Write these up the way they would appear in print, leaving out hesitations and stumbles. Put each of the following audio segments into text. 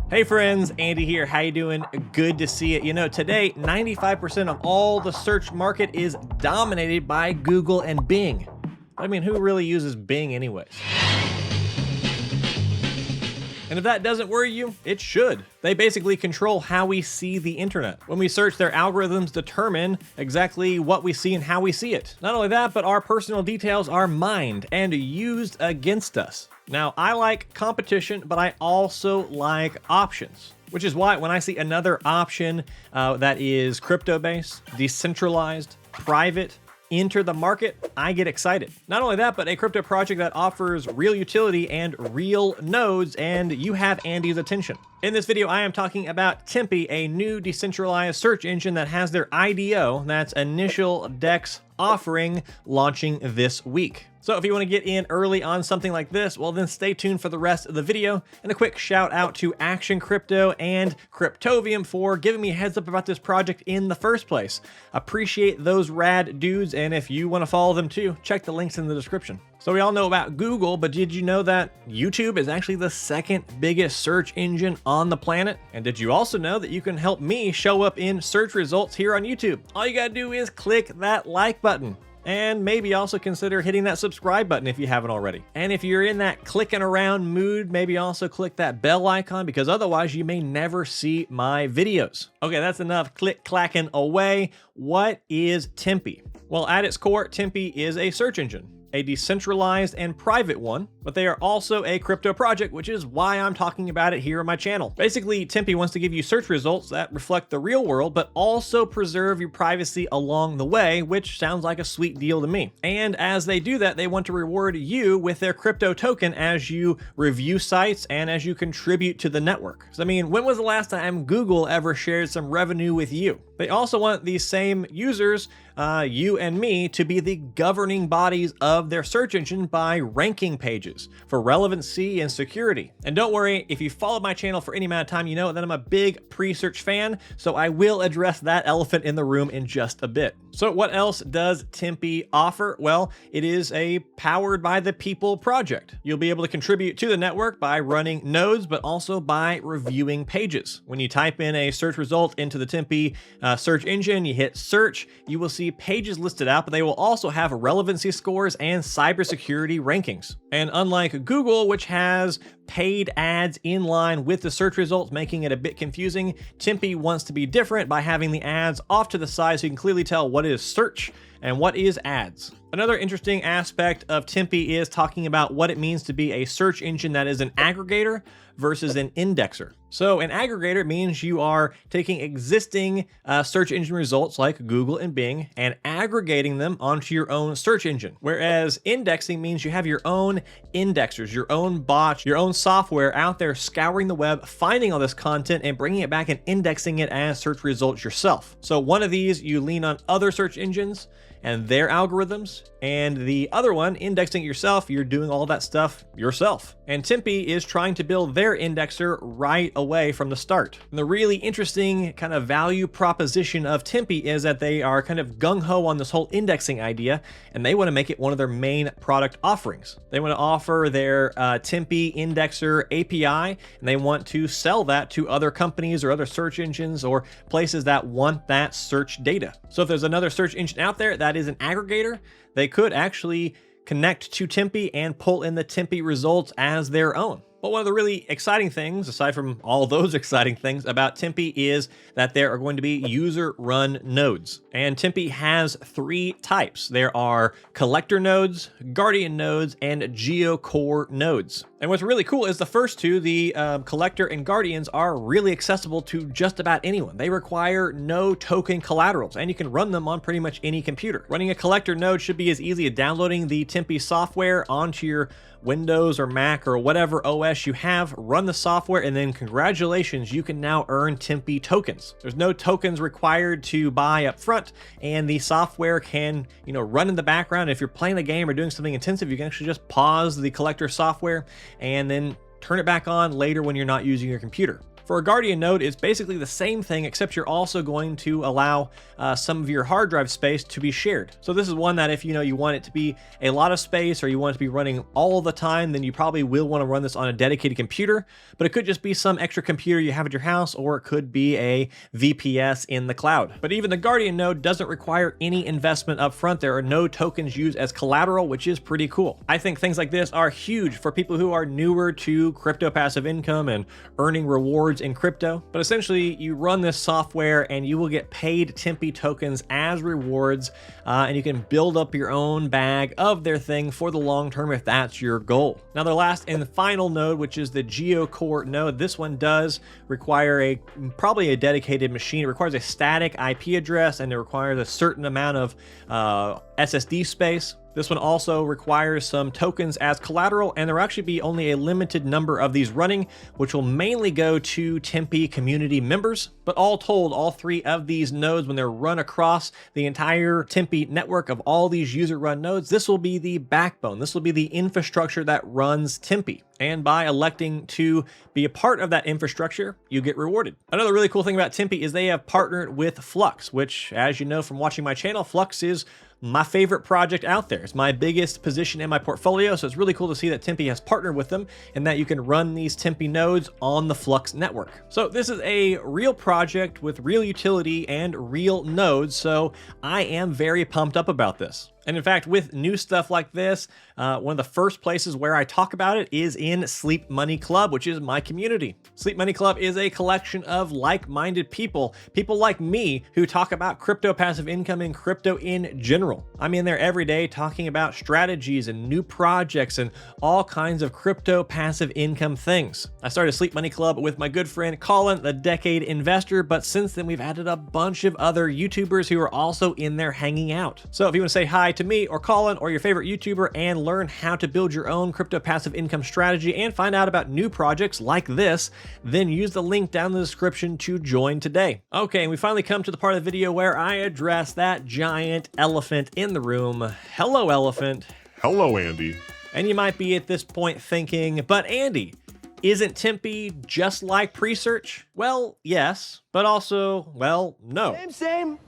Hey friends, Andy here. How you doing? Good to see it. You know, today 95% of all the search market is dominated by Google and Bing. I mean, who really uses Bing anyways? And if that doesn't worry you, it should. They basically control how we see the internet. When we search, their algorithms determine exactly what we see and how we see it. Not only that, but our personal details are mined and used against us. Now, I like competition, but I also like options, which is why when I see another option that is crypto-based, decentralized, private, enter the market, I get excited. Not only that, but a crypto project that offers real utility and real nodes, and you have Andy's attention. In this video, I am talking about TIMPI, a new decentralized search engine that has their IDO, that's initial DEX offering, launching this week. So if you want to get in early on something like this, well then stay tuned for the rest of the video. And a quick shout out to Action Crypto and Cryptovium for giving me a heads up about this project in the first place. Appreciate those rad dudes, and if you want to follow them too, check the links in the description. So we all know about Google, but did you know that YouTube is actually the second biggest search engine on the planet? And did you also know that you can help me show up in search results here on YouTube? All you gotta do is click that like button. And maybe also consider hitting that subscribe button if you haven't already. And if you're in that clicking around mood, maybe also click that bell icon, because otherwise you may never see my videos. Okay, that's enough click-clacking away. What is TIMPI? Well, at its core, TIMPI is a search engine, a decentralized and private one, but they are also a crypto project, which is why I'm talking about it here on my channel. Basically, TIMPI wants to give you search results that reflect the real world, but also preserve your privacy along the way, which sounds like a sweet deal to me. And as they do that, they want to reward you with their crypto token as you review sites and as you contribute to the network. So, I mean, when was the last time Google ever shared some revenue with you? They also want these same users, you and me, to be the governing bodies of their search engine by ranking pages for relevancy and security. And don't worry, if you followed my channel for any amount of time, you know that I'm a big pre-search fan, so I will address that elephant in the room in just a bit. So what else does TIMPI offer? Well, it is a powered by the people project. You'll be able to contribute to the network by running nodes, but also by reviewing pages. When you type in a search result into the TIMPI search engine, you hit search, you will see pages listed out, but they will also have relevancy scores and cybersecurity rankings. And unlike Google, which has paid ads in line with the search results, making it a bit confusing, TIMPI wants to be different by having the ads off to the side so you can clearly tell what is search and what is ads. Another interesting aspect of TIMPI is talking about what it means to be a search engine that is an aggregator versus an indexer. So an aggregator means you are taking existing search engine results like Google and Bing and aggregating them onto your own search engine. Whereas indexing means you have your own indexers, your own bots, your own software out there scouring the web, finding all this content and bringing it back and indexing it as search results yourself. So one of these, you lean on other search engines and their algorithms, and the other one, indexing it yourself, you're doing all that stuff yourself. And TIMPI is trying to build their indexer right away from the start. And the really interesting kind of value proposition of TIMPI is that they are kind of gung-ho on this whole indexing idea, and they want to make it one of their main product offerings. They want to offer their TIMPI indexer API, and they want to sell that to other companies or other search engines or places that want that search data. So if there's another search engine out there that is an aggregator, they could actually connect to TIMPI and pull in the TIMPI results as their own. But one of the really exciting things, aside from all those exciting things about TIMPI, is that there are going to be user-run nodes. And TIMPI has three types. There are collector nodes, guardian nodes, and geocore nodes. And what's really cool is the first two, the collector and guardians, are really accessible to just about anyone. They require no token collaterals, and you can run them on pretty much any computer. Running a collector node should be as easy as downloading the TIMPI software onto your Windows or Mac or whatever OS you have, run the software, and then congratulations, you can now earn TIMPI tokens. There's no tokens required to buy up front, and the software can, run in the background. If you're playing the game or doing something intensive, you can actually just pause the collector software and then turn it back on later when you're not using your computer. For a Guardian node, it's basically the same thing, except you're also going to allow some of your hard drive space to be shared. So this is one that if you want it to be a lot of space or you want it to be running all the time, then you probably will want to run this on a dedicated computer, but it could just be some extra computer you have at your house, or it could be a VPS in the cloud. But even the Guardian node doesn't require any investment up front. There are no tokens used as collateral, which is pretty cool. I think things like this are huge for people who are newer to crypto passive income and earning rewards in crypto. But essentially, you run this software and you will get paid TIMPI tokens as rewards, and you can build up your own bag of their thing for the long term if that's your goal. Now, their last and final node, which is the GeoCore node, this one does require probably a dedicated machine. It requires a static IP address, and it requires a certain amount of SSD space. This one also requires some tokens as collateral, and there will actually be only a limited number of these running, which will mainly go to TIMPI community members. But all told, all three of these nodes, when they're run across the entire TIMPI network of all these user-run nodes, this will be the backbone. This will be the infrastructure that runs TIMPI. And by electing to be a part of that infrastructure, you get rewarded. Another really cool thing about TIMPI is they have partnered with Flux, which, as you know from watching my channel, Flux is my favorite project out there. It's my biggest position in my portfolio, so it's really cool to see that TIMPI has partnered with them and that you can run these TIMPI nodes on the Flux network. So this is a real project with real utility and real nodes, so I am very pumped up about this. And in fact, with new stuff like this, one of the first places where I talk about it is in Sleep Money Club, which is my community. Sleep Money Club is a collection of like-minded people like me who talk about crypto passive income and crypto in general. I'm in there every day talking about strategies and new projects and all kinds of crypto passive income things. I started Sleep Money Club with my good friend Colin, the Decade Investor, but since then we've added a bunch of other YouTubers who are also in there hanging out. So if you want to say hi to me or Colin or your favorite YouTuber and learn how to build your own crypto passive income strategy and find out about new projects like this, then use the link down in the description to join today. Okay, and we finally come to the part of the video where I address that giant elephant in the room. Hello, elephant. Hello, Andy. And you might be at this point thinking, but Andy, isn't TIMPI just like pre-search? Well, yes, but also, well, no. Same,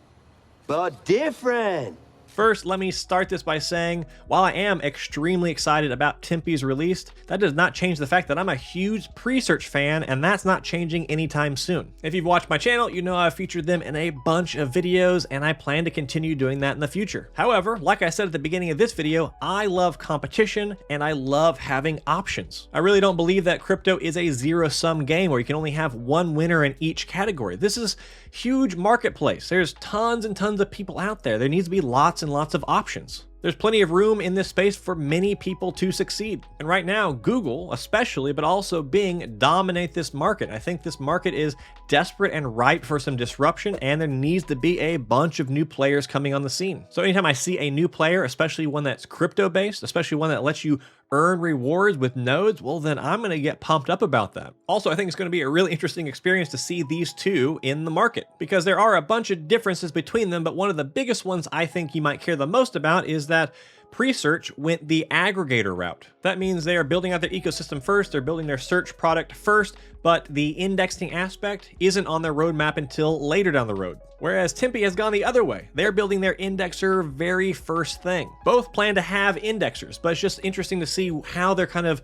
but different. First, let me start this by saying, while I am extremely excited about TIMPI's release, that does not change the fact that I'm a huge pre-search fan, and that's not changing anytime soon. If you've watched my channel, you know I've featured them in a bunch of videos, and I plan to continue doing that in the future. However, like I said at the beginning of this video, I love competition, and I love having options. I really don't believe that crypto is a zero-sum game where you can only have one winner in each category. This is huge marketplace. There's tons and tons of people out there. There needs to be lots and lots of options. There's plenty of room in this space for many people to succeed. And right now, Google especially, but also Bing, dominate this market. I think this market is desperate and ripe for some disruption, and there needs to be a bunch of new players coming on the scene. So anytime I see a new player, especially one that's crypto-based, especially one that lets you earn rewards with nodes, well, then I'm going to get pumped up about that. Also, I think it's going to be a really interesting experience to see these two in the market, because there are a bunch of differences between them, but one of the biggest ones I think you might care the most about is that Pre-search went the aggregator route. That means they are building out their ecosystem first, they're building their search product first, but the indexing aspect isn't on their roadmap until later down the road. Whereas TIMPI has gone the other way. They're building their indexer very first thing. Both plan to have indexers, but it's just interesting to see how they're kind of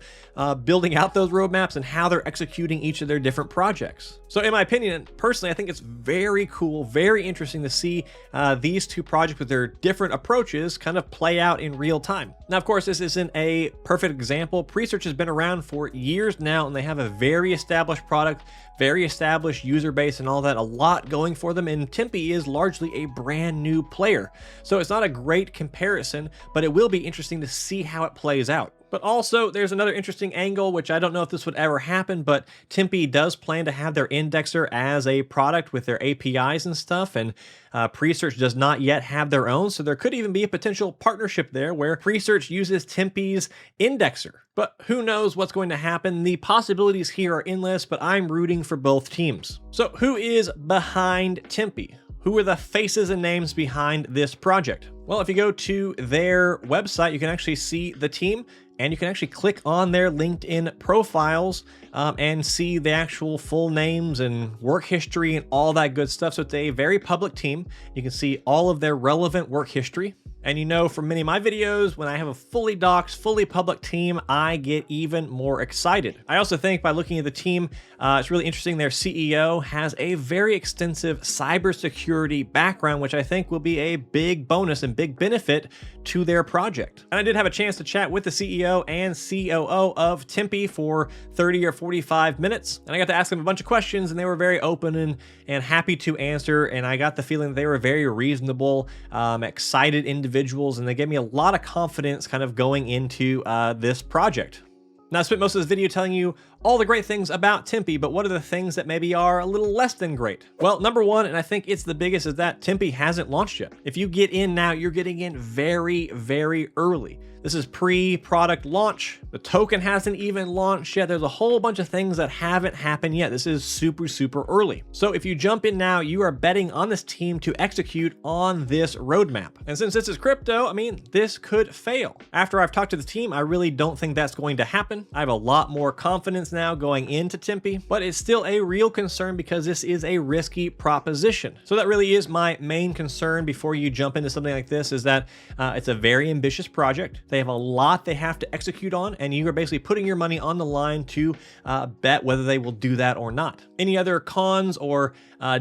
building out those roadmaps and how they're executing each of their different projects. So in my opinion, personally, I think it's very cool, very interesting to see these two projects with their different approaches kind of play out in real time. Now, of course, this isn't a perfect example. Pre-search has been around for years now, and they have a very established product, very established user base and all that, a lot going for them, and TIMPI is largely a brand new player. So it's not a great comparison, but it will be interesting to see how it plays out. But also, there's another interesting angle, which I don't know if this would ever happen, but TIMPI does plan to have their indexer as a product with their APIs and stuff, and Pre-search does not yet have their own, so there could even be a potential partnership there where Pre-search uses TIMPI's indexer. But who knows what's going to happen? The possibilities here are endless, but I'm rooting for both teams. So who is behind TIMPI? Who are the faces and names behind this project? Well, if you go to their website, you can actually see the team. and you can actually click on their LinkedIn profiles and see the actual full names and work history and all that good stuff. So it's a very public team. You can see all of their relevant work history. And you know, from many of my videos, when I have a fully doxed, fully public team, I get even more excited. I also think by looking at the team, it's really interesting. Their CEO has a very extensive cybersecurity background, which I think will be a big bonus and big benefit to their project. And I did have a chance to chat with the CEO and COO of TIMPI for 30 or 45 minutes. And I got to ask them a bunch of questions, and they were very open and happy to answer. And I got the feeling that they were very reasonable, excited individuals, and they gave me a lot of confidence kind of going into this project. Now, I spent most of this video telling you all the great things about TIMPI, but what are the things that maybe are a little less than great? Well, number one, and I think it's the biggest, is that TIMPI hasn't launched yet. If you get in now, you're getting in very, very early. This is pre-product launch. The token hasn't even launched yet. There's a whole bunch of things that haven't happened yet. This is super, super early. So if you jump in now, you are betting on this team to execute on this roadmap. And since this is crypto, I mean, this could fail. After I've talked to the team, I really don't think that's going to happen. I have a lot more confidence now going into TIMPI, but it's still a real concern because this is a risky proposition. So that really is my main concern before you jump into something like this, is that it's a very ambitious project. They have a lot they have to execute on, and you are basically putting your money on the line to bet whether they will do that or not. Any other cons or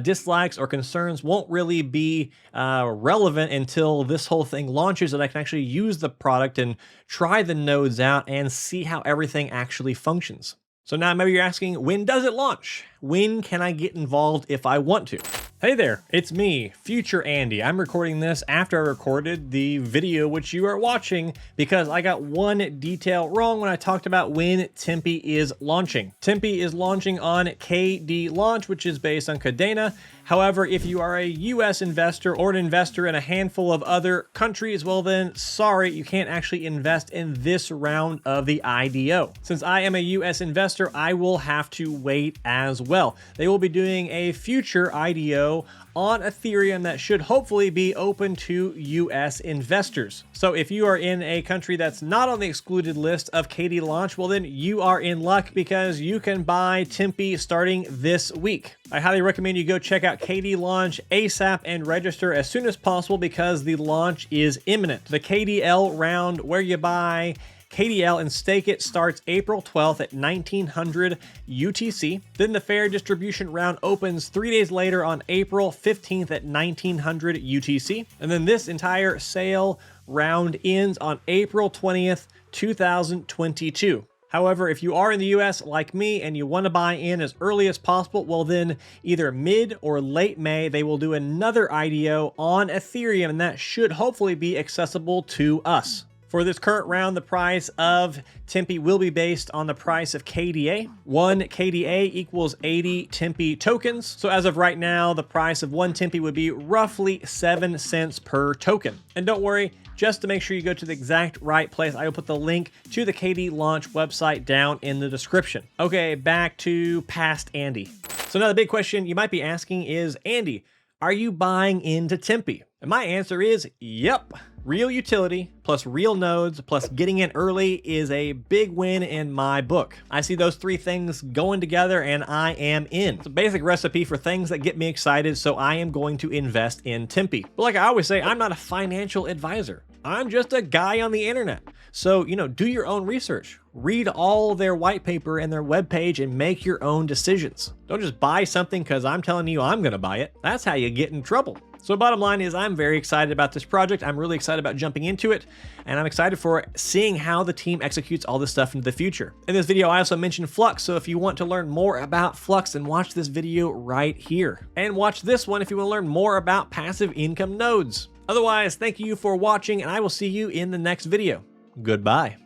dislikes or concerns won't really be relevant until this whole thing launches, and I can actually use the product and try the nodes out and see how everything actually functions. So now maybe you're asking, when does it launch? When can I get involved if I want to? Hey there, it's me, Future Andy. I'm recording this after I recorded the video which you are watching because I got one detail wrong when I talked about when TIMPI is launching. TIMPI is launching on KD Launch, which is based on Cadena. However, if you are a US investor or an investor in a handful of other countries, well then, sorry, you can't actually invest in this round of the IDO. Since I am a US investor, I will have to wait as well. They will be doing a future IDO on Ethereum that should hopefully be open to US investors. So if you are in a country that's not on the excluded list of KD Launch, well then you are in luck because you can buy TIMPI starting this week. I highly recommend you go check out KD Launch ASAP and register as soon as possible because the launch is imminent. The KDL round where you buy KDL and stake it starts April 12th at 1900 UTC. Then the fair distribution round opens 3 days later on April 15th at 1900 UTC. And then this entire sale round ends on April 20th, 2022. However, if you are in the US like me and you want to buy in as early as possible, well then either mid or late May, they will do another IDO on Ethereum, and that should hopefully be accessible to us. For this current round, the price of TIMPI will be based on the price of KDA. 1 KDA equals 80 TIMPI tokens. So as of right now, the price of 1 TIMPI would be roughly 7 cents per token. And don't worry, just to make sure you go to the exact right place, I will put the link to the KD Launch website down in the description. Okay, back to past Andy. So now the big question you might be asking is, Andy, are you buying into TIMPI? And my answer is yep. Real utility plus real nodes plus getting in early is a big win in my book. I see those three things going together and I am in. It's a basic recipe for things that get me excited, so I am going to invest in TIMPI. But like I always say, I'm not a financial advisor. I'm just a guy on the internet. So, do your own research. Read all their white paper and their webpage and make your own decisions. Don't just buy something because I'm telling you I'm gonna buy it. That's how you get in trouble. So bottom line is I'm very excited about this project. I'm really excited about jumping into it, and I'm excited for seeing how the team executes all this stuff into the future. In this video, I also mentioned Flux, so if you want to learn more about Flux, then watch this video right here. And watch this one if you want to learn more about passive income nodes. Otherwise, thank you for watching, and I will see you in the next video. Goodbye.